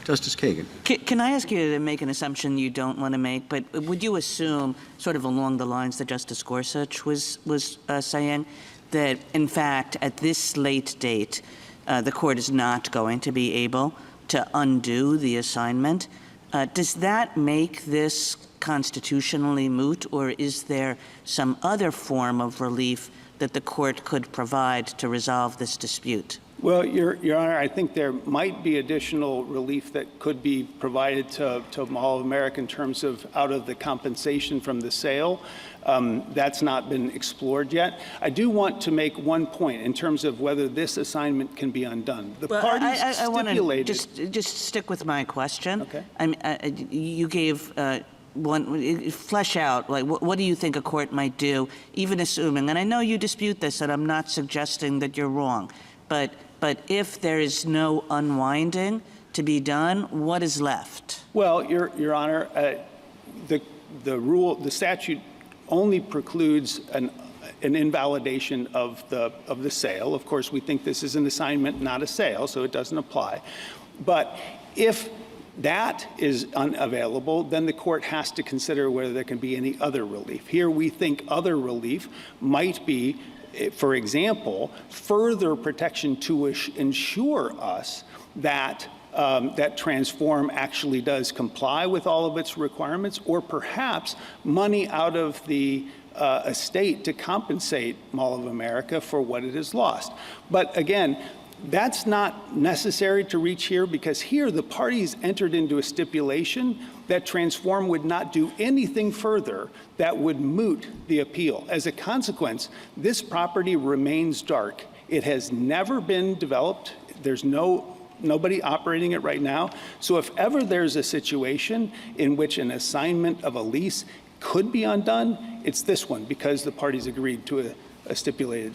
Justice Kagan. Can I ask you to make an assumption you don't want to make, but would you assume, sort of along the lines that Justice Gorsuch was saying, that in fact at this late date the court is not going to be able to undo the assignment? Does that make this constitutionally moot, or is there some other form of relief that the court could provide to resolve this dispute? Well, Your Honor, I think there might be additional relief that could be provided to Mall of America in terms of out of the compensation from the sale. That's not been explored yet. I do want to make one point in terms of whether this assignment can be undone. The parties stipulated. I want to just stick with my question. Okay. You gave one flesh out, like, what do you think a court might do, even assuming, and I know you dispute this, and I'm not suggesting that you're wrong, but if there is no unwinding to be done, what is left? Well, Your Honor, the statute only precludes an invalidation of the sale. Of course, we think this is an assignment, not a sale, so it doesn't apply. But if that is unavailable, then the court has to consider whether there can be any other relief. Here, we think other relief might be, for example, further protection to ensure us that that Transform actually does comply with all of its requirements, or perhaps money out of the estate to compensate Mall of America for what it has lost. But again, that's not necessary to reach here, because here the parties entered into a stipulation that Transform would not do anything further that would moot the appeal. As a consequence, this property remains dark. It has never been developed. There's nobody operating it right now. So if ever there's a situation in which an assignment of a lease could be undone, it's this one, because the parties agreed to a stipulated.